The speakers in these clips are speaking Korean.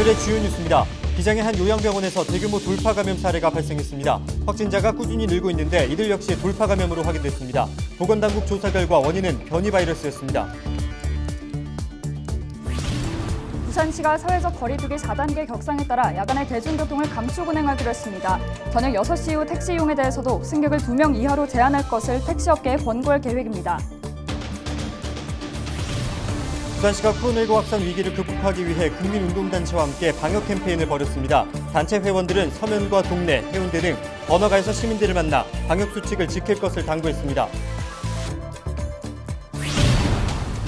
오늘의 주요 뉴스입니다. 기장의 한 요양병원에서 대규모 돌파 감염 사례가 발생했습니다. 확진자가 꾸준히 늘고 있는데 이들 역시 돌파 감염으로 확인됐습니다. 보건당국 조사 결과 원인은 변이 바이러스였습니다. 부산시가 사회적 거리두기 4단계 격상에 따라 야간에 대중교통을 감축 운행하기로 했습니다. 저녁 6시 이후 택시 이용에 대해서도 승객을 2명 이하로 제한할 것을 택시업계에 권고할 계획입니다. 부산시가 코로나19 확산 위기를 극복하기 위해 국민운동단체와 함께 방역 캠페인을 벌였습니다. 단체 회원들은 서면과 동네, 해운대 등 번화가에서 시민들을 만나 방역 수칙을 지킬 것을 당부했습니다.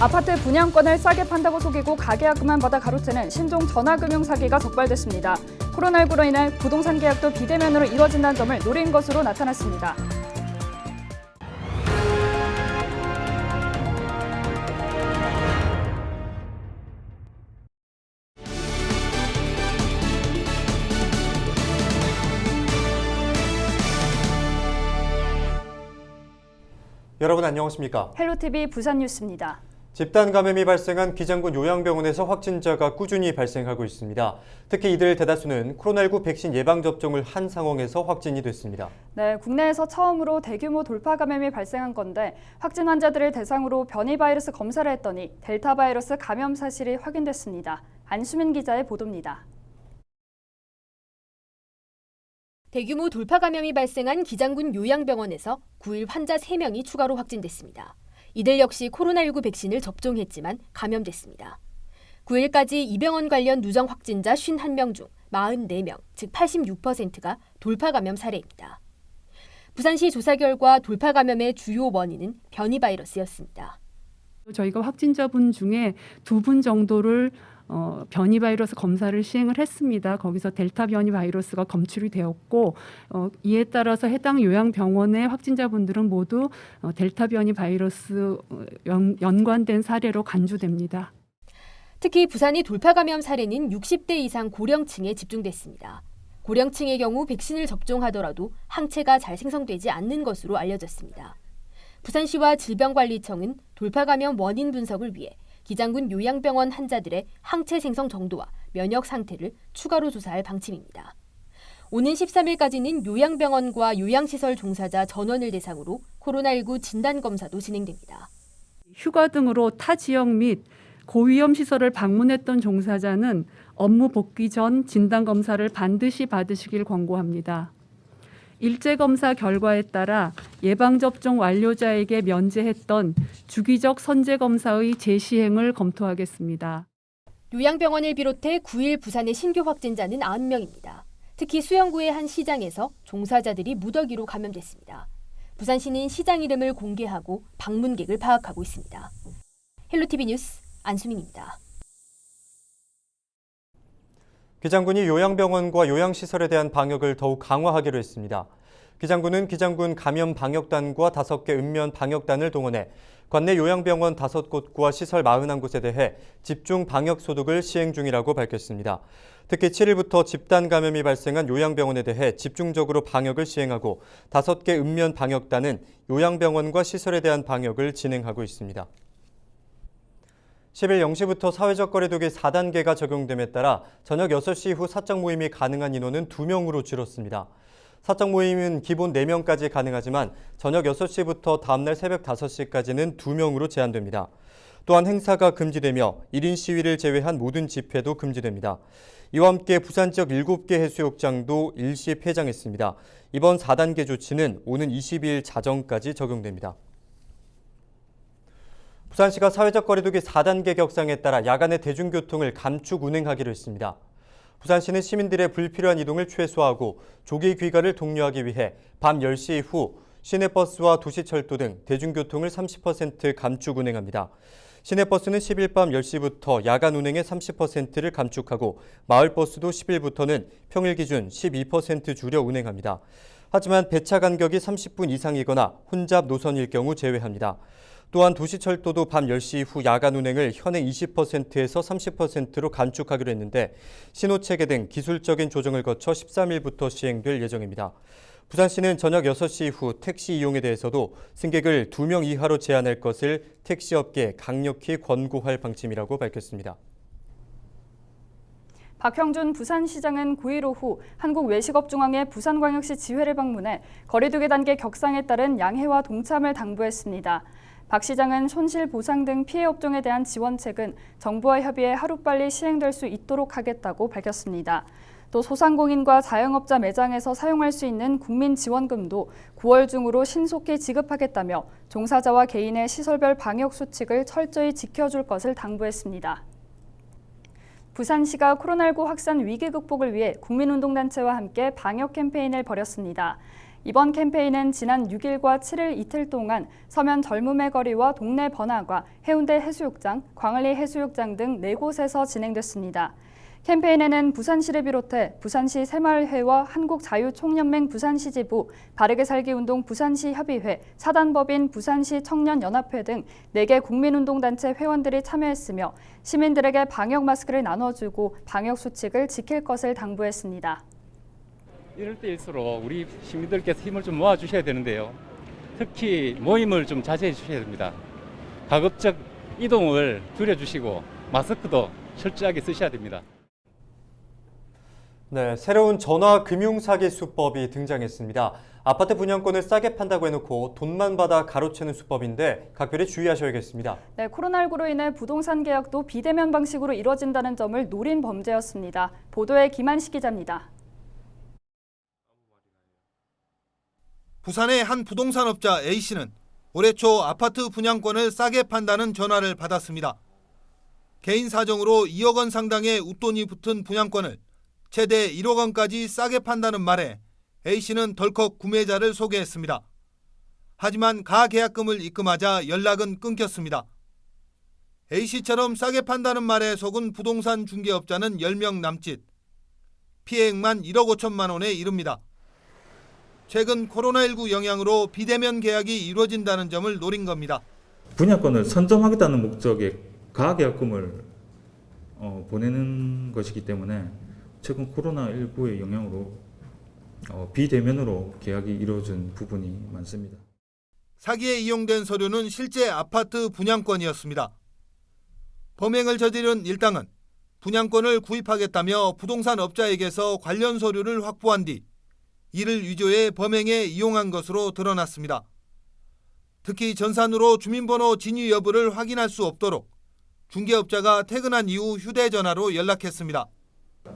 아파트 분양권을 싸게 판다고 속이고 가계약금만 받아 가로채는 신종 전화금융 사기가 적발됐습니다. 코로나19로 인해 부동산 계약도 비대면으로 이뤄진다는 점을 노린 것으로 나타났습니다. 여러분 안녕하십니까? 헬로티비 부산 뉴스입니다. 집단 감염이 발생한 기장군 요양병원에서 확진자가 꾸준히 발생하고 있습니다. 특히 이들 대다수는 코로나19 백신 예방접종을 한 상황에서 확진이 됐습니다. 네, 국내에서 처음으로 대규모 돌파 감염이 발생한 건데 확진 환자들을 대상으로 변이 바이러스 검사를 했더니 델타 바이러스 감염 사실이 확인됐습니다. 안수민 기자의 보도입니다. 대규모 돌파 감염이 발생한 기장군 요양병원에서 9일 환자 3명이 추가로 확진됐습니다. 이들 역시 코로나19 백신을 접종했지만 감염됐습니다. 9일까지 이 병원 관련 누적 확진자 51명 중 44명, 즉 86%가 돌파 감염 사례입니다. 부산시 조사 결과 돌파 감염의 주요 원인은 변이 바이러스였습니다. 저희가 확진자분 중에 2분 정도를 변이 바이러스 검사를 시행을 했습니다. 거기서 델타 변이 바이러스가 검출이 되었고 이에 따라서 해당 요양병원의 확진자분들은 모두 델타 변이 바이러스 연관된 사례로 간주됩니다. 특히 부산의 돌파 감염 사례는 60대 이상 고령층에 집중됐습니다. 고령층의 경우 백신을 접종하더라도 항체가 잘 생성되지 않는 것으로 알려졌습니다. 부산시와 질병관리청은 돌파 감염 원인 분석을 위해 기장군 요양병원 환자들의 항체 생성 정도와 면역 상태를 추가로 조사할 방침입니다. 오는 13일까지는 요양병원과 요양시설 종사자 전원을 대상으로 코로나19 진단검사도 진행됩니다. 휴가 등으로 타 지역 및 고위험 시설을 방문했던 종사자는 업무 복귀 전 진단검사를 반드시 받으시길 권고합니다. 일제검사 결과에 따라 예방접종 완료자에게 면제했던 주기적 선제검사의 재시행을 검토하겠습니다. 요양병원을 비롯해 9일 부산의 신규 확진자는 90명입니다. 특히 수영구의 한 시장에서 종사자들이 무더기로 감염됐습니다. 부산시는 시장 이름을 공개하고 방문객을 파악하고 있습니다. 헬로티비 뉴스 안수민입니다. 기장군이 요양병원과 요양시설에 대한 방역을 더욱 강화하기로 했습니다. 기장군은 기장군 감염방역단과 5개 읍면 방역단을 동원해 관내 요양병원 5곳과 시설 41곳에 대해 집중 방역 소독을 시행 중이라고 밝혔습니다. 특히 7일부터 집단 감염이 발생한 요양병원에 대해 집중적으로 방역을 시행하고 5개 읍면 방역단은 요양병원과 시설에 대한 방역을 진행하고 있습니다. 10일 0시부터 사회적 거리두기 4단계가 적용됨에 따라 저녁 6시 이후 사적 모임이 가능한 인원은 2명으로 줄었습니다. 사적 모임은 기본 4명까지 가능하지만 저녁 6시부터 다음날 새벽 5시까지는 2명으로 제한됩니다. 또한 행사가 금지되며 1인 시위를 제외한 모든 집회도 금지됩니다. 이와 함께 부산 지역 7개 해수욕장도 일시 폐장했습니다. 이번 4단계 조치는 오는 22일 자정까지 적용됩니다. 부산시가 사회적 거리두기 4단계 격상에 따라 야간의 대중교통을 감축 운행하기로 했습니다. 부산시는 시민들의 불필요한 이동을 최소화하고 조기 귀가를 독려하기 위해 밤 10시 이후 시내버스와 도시철도 등 대중교통을 30% 감축 운행합니다. 시내버스는 10일 밤 10시부터 야간 운행의 30%를 감축하고 마을버스도 10일부터는 평일 기준 12% 줄여 운행합니다. 하지만 배차 간격이 30분 이상이거나 혼잡 노선일 경우 제외합니다. 또한 도시철도도 밤 10시 이후 야간 운행을 현행 20%에서 30%로 감축하기로 했는데 신호체계 등 기술적인 조정을 거쳐 13일부터 시행될 예정입니다. 부산시는 저녁 6시 이후 택시 이용에 대해서도 승객을 2명 이하로 제한할 것을 택시업계에 강력히 권고할 방침이라고 밝혔습니다. 박형준 부산시장은 9일 오후 한국외식업중앙회 부산광역시 지회를 방문해 거리두기 단계 격상에 따른 양해와 동참을 당부했습니다. 박 시장은 손실보상 등 피해 업종에 대한 지원책은 정부와 협의해 하루빨리 시행될 수 있도록 하겠다고 밝혔습니다. 또 소상공인과 자영업자 매장에서 사용할 수 있는 국민지원금도 9월 중으로 신속히 지급하겠다며 종사자와 개인의 시설별 방역 수칙을 철저히 지켜줄 것을 당부했습니다. 부산시가 코로나19 확산 위기 극복을 위해 국민운동단체와 함께 방역 캠페인을 벌였습니다. 이번 캠페인은 지난 6일과 7일 이틀 동안 서면 젊음의 거리와 동네 번화가, 해운대 해수욕장, 광안리 해수욕장 등 4곳에서 진행됐습니다. 캠페인에는 부산시를 비롯해 부산시 새마을회와 한국자유총연맹 부산시지부, 바르게 살기운동 부산시 협의회, 사단법인 부산시 청년연합회 등 4개 국민운동단체 회원들이 참여했으며 시민들에게 방역 마스크를 나눠주고 방역 수칙을 지킬 것을 당부했습니다. 이럴 때일수록 우리 시민들께서 힘을 좀 모아주셔야 되는데요. 특히 모임을 좀 자제해 주셔야 됩니다. 가급적 이동을 줄여주시고 마스크도 철저하게 쓰셔야 됩니다. 네, 새로운 전화금융사기 수법이 등장했습니다. 아파트 분양권을 싸게 판다고 해놓고 돈만 받아 가로채는 수법인데 각별히 주의하셔야겠습니다. 네, 코로나19로 인해 부동산 계약도 비대면 방식으로 이뤄진다는 점을 노린 범죄였습니다. 보도에 김한식 기자입니다. 부산의 한 부동산업자 A씨는 올해 초 아파트 분양권을 싸게 판다는 전화를 받았습니다. 개인 사정으로 2억 원 상당의 웃돈이 붙은 분양권을 최대 1억 원까지 싸게 판다는 말에 A씨는 덜컥 구매자를 소개했습니다. 하지만 가계약금을 입금하자 연락은 끊겼습니다. A씨처럼 싸게 판다는 말에 속은 부동산 중개업자는 10명 남짓. 피해액만 1억 5천만 원에 이릅니다. 최근 코로나19 영향으로 비대면 계약이 이루어진다는 점을 노린 겁니다. 분양권을 선점하겠다는 목적의 가계약금을 보내는 것이기 때문에 최근 코로나19의 영향으로 비대면으로 계약이 이루어진 부분이 많습니다. 사기에 이용된 서류는 실제 아파트 분양권이었습니다. 범행을 저지른 일당은 분양권을 구입하겠다며 부동산 업자에게서 관련 서류를 확보한 뒤 이를 위조해 범행에 이용한 것으로 드러났습니다. 특히 전산으로 주민번호 진위 여부를 확인할 수 없도록 중개업자가 퇴근한 이후 휴대전화로 연락했습니다.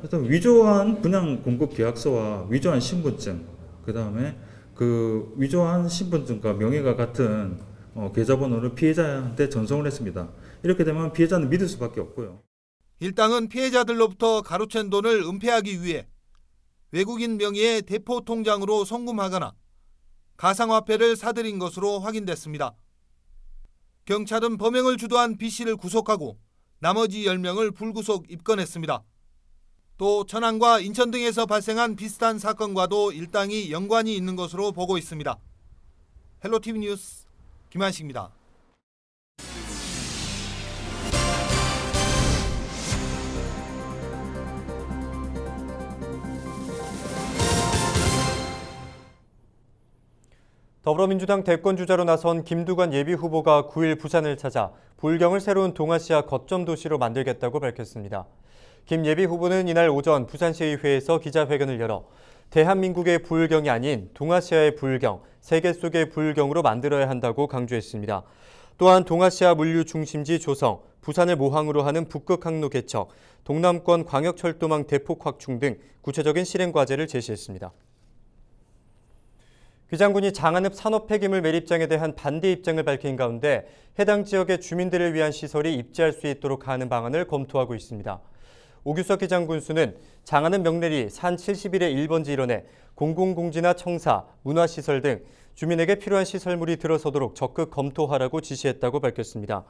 일단 위조한 분양 공급 계약서와 위조한 신분증, 그다음에 그 위조한 신분증과 명예가 같은 계좌번호를 피해자한테 전송을 했습니다. 이렇게 되면 피해자는 믿을 수밖에 없고요. 일당은 피해자들로부터 가로챈 돈을 은폐하기 위해 외국인 명의의 대포 통장으로 송금하거나 가상화폐를 사들인 것으로 확인됐습니다. 경찰은 범행을 주도한 B씨를 구속하고 나머지 10명을 불구속 입건했습니다. 또 천안과 인천 등에서 발생한 비슷한 사건과도 일당이 연관이 있는 것으로 보고 있습니다. 헬로티비 뉴스 김한식입니다. 더불어민주당 대권주자로 나선 김두관 예비후보가 9일 부산을 찾아 부울경을 새로운 동아시아 거점 도시로 만들겠다고 밝혔습니다. 김 예비후보는 이날 오전 부산시의회에서 기자회견을 열어 대한민국의 부울경이 아닌 동아시아의 부울경, 세계 속의 부울경으로 만들어야 한다고 강조했습니다. 또한 동아시아 물류 중심지 조성, 부산을 모항으로 하는 북극 항로 개척, 동남권 광역철도망 대폭 확충 등 구체적인 실행 과제를 제시했습니다. 귀장군이 장안읍 산업폐기물 매립장에 대한 반대 입장을 밝힌 가운데 해당 지역의 주민들을 위한 시설이 입지할 수 있도록 하는 방안을 검토하고 있습니다. 오규석 기장군수는 장안읍 명내리 산 71의 1번지 일원에 공공공지나 청사, 문화시설 등 주민에게 필요한 시설물이 들어서도록 적극 검토하라고 지시했다고 밝혔습니다.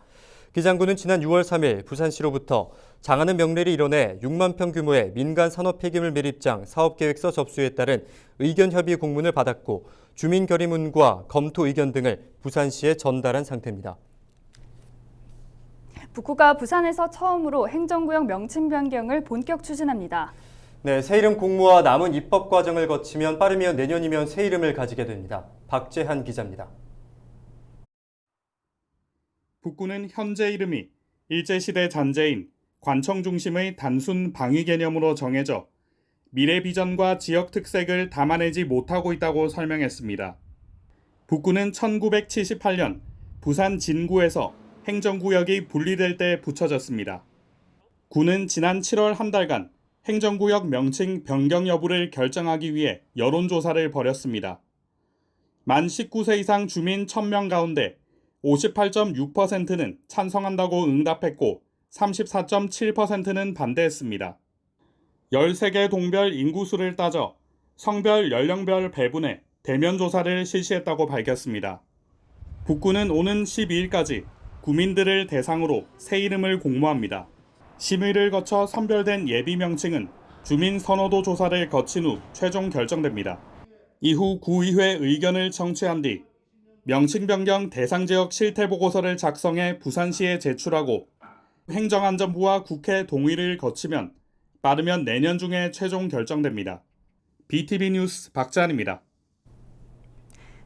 기장군은 지난 6월 3일 부산시로부터 장안읍 명내리 일원에 6만 평 규모의 민간 산업 폐기물 매립장 사업계획서 접수에 따른 의견 협의 공문을 받았고 주민 결의문과 검토 의견 등을 부산시에 전달한 상태입니다. 북구가 부산에서 처음으로 행정구역 명칭 변경을 본격 추진합니다. 네, 새 이름 공모와 남은 입법 과정을 거치면 빠르면 내년이면 새 이름을 가지게 됩니다. 박재한 기자입니다. 북구는 현재 이름이 일제시대 잔재인 관청 중심의 단순 방위 개념으로 정해져 미래 비전과 지역 특색을 담아내지 못하고 있다고 설명했습니다. 북구는 1978년 부산 진구에서 행정구역이 분리될 때 붙여졌습니다. 구는 지난 7월 한 달간 행정구역 명칭 변경 여부를 결정하기 위해 여론조사를 벌였습니다. 만 19세 이상 주민 1000명 가운데 58.6%는 찬성한다고 응답했고 34.7%는 반대했습니다. 13개 동별 인구수를 따져 성별, 연령별 배분해 대면 조사를 실시했다고 밝혔습니다. 북구는 오는 12일까지 구민들을 대상으로 새 이름을 공모합니다. 심의를 거쳐 선별된 예비 명칭은 주민 선호도 조사를 거친 후 최종 결정됩니다. 이후 구의회 의견을 청취한 뒤 명칭 변경 대상 지역 실태 보고서를 작성해 부산시에 제출하고 행정안전부와 국회 동의를 거치면 빠르면 내년 중에 최종 결정됩니다. BTV 뉴스 박재한입니다.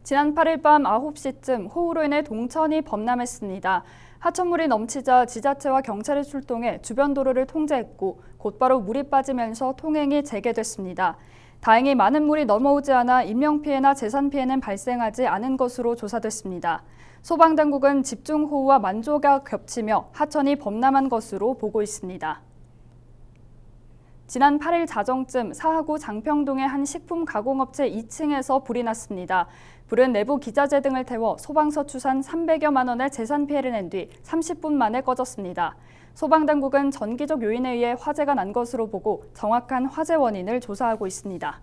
지난 8일 밤 9시쯤 호우로 인해 동천이 범람했습니다. 하천물이 넘치자 지자체와 경찰이 출동해 주변 도로를 통제했고 곧바로 물이 빠지면서 통행이 재개됐습니다. 다행히 많은 물이 넘어오지 않아 인명피해나 재산피해는 발생하지 않은 것으로 조사됐습니다. 소방당국은 집중호우와 만조가 겹치며 하천이 범람한 것으로 보고 있습니다. 지난 8일 자정쯤 사하구 장평동의 한 식품 가공업체 2층에서 불이 났습니다. 불은 내부 기자재 등을 태워 소방서 추산 300여만 원의 재산 피해를 낸 뒤 30분 만에 꺼졌습니다. 소방당국은 전기적 요인에 의해 화재가 난 것으로 보고 정확한 화재 원인을 조사하고 있습니다.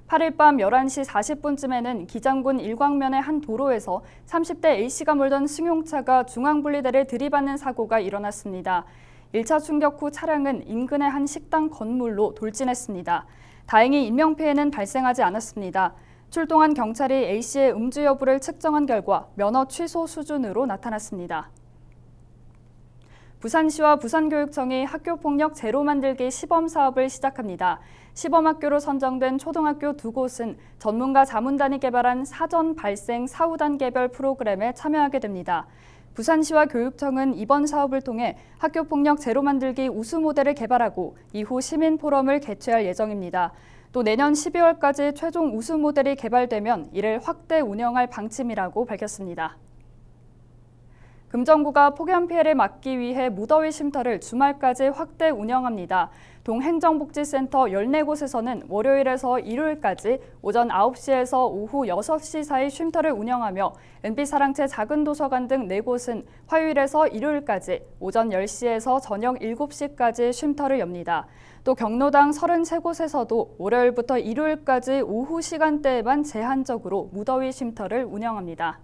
8일 밤 11시 40분쯤에는 기장군 일광면의 한 도로에서 30대 A씨가 몰던 승용차가 중앙분리대를 들이받는 사고가 일어났습니다. 1차 충격 후 차량은 인근의 한 식당 건물로 돌진했습니다. 다행히 인명피해는 발생하지 않았습니다. 출동한 경찰이 A씨의 음주 여부를 측정한 결과 면허 취소 수준으로 나타났습니다. 부산시와 부산교육청이 학교폭력 제로 만들기 시범 사업을 시작합니다. 시범학교로 선정된 초등학교 2곳은 전문가 자문단이 개발한 사전 발생 사후 단계별 프로그램에 참여하게 됩니다. 부산시와 교육청은 이번 사업을 통해 학교폭력 제로 만들기 우수 모델을 개발하고 이후 시민 포럼을 개최할 예정입니다. 또 내년 12월까지 최종 우수 모델이 개발되면 이를 확대 운영할 방침이라고 밝혔습니다. 금정구가 폭염 피해를 막기 위해 무더위 쉼터를 주말까지 확대 운영합니다. 동행정복지센터 14곳에서는 월요일에서 일요일까지 오전 9시에서 오후 6시 사이 쉼터를 운영하며 은빛사랑채 작은 도서관 등 4곳은 화요일에서 일요일까지 오전 10시에서 저녁 7시까지 쉼터를 엽니다. 또 경로당 33곳에서도 월요일부터 일요일까지 오후 시간대에만 제한적으로 무더위 쉼터를 운영합니다.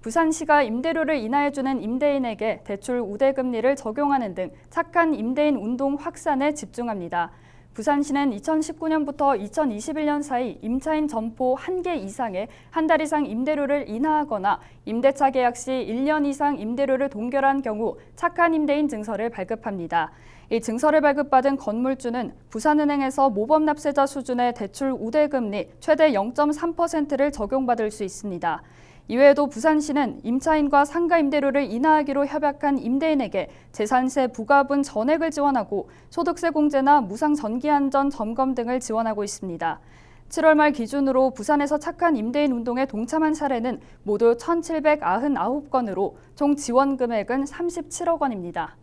부산시가 임대료를 인하해주는 임대인에게 대출 우대금리를 적용하는 등 착한 임대인 운동 확산에 집중합니다. 부산시는 2019년부터 2021년 사이 임차인 점포 1개 이상에 한 달 이상 임대료를 인하하거나 임대차 계약 시 1년 이상 임대료를 동결한 경우 착한 임대인 증서를 발급합니다. 이 증서를 발급받은 건물주는 부산은행에서 모범 납세자 수준의 대출 우대금리 최대 0.3%를 적용받을 수 있습니다. 이외에도 부산시는 임차인과 상가 임대료를 인하하기로 협약한 임대인에게 재산세 부과분 전액을 지원하고 소득세 공제나 무상 전기안전 점검 등을 지원하고 있습니다. 7월 말 기준으로 부산에서 착한 임대인 운동에 동참한 사례는 모두 1,799건으로 총 지원 금액은 37억 원입니다.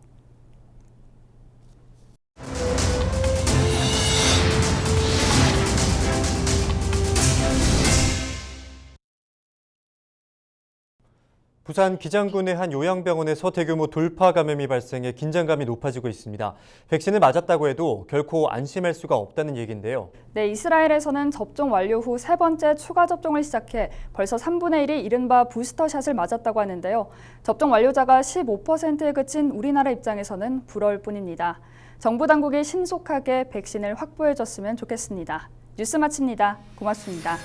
부산 기장군의 한 요양병원에서 대규모 돌파 감염이 발생해 긴장감이 높아지고 있습니다. 백신을 맞았다고 해도 결코 안심할 수가 없다는 얘기인데요. 네, 이스라엘에서는 접종 완료 후 3번째 추가 접종을 시작해 벌써 3분의 1이 이른바 부스터샷을 맞았다고 하는데요. 접종 완료자가 15%에 그친 우리나라 입장에서는 부러울 뿐입니다. 정부 당국이 신속하게 백신을 확보해줬으면 좋겠습니다. 뉴스 마칩니다. 고맙습니다.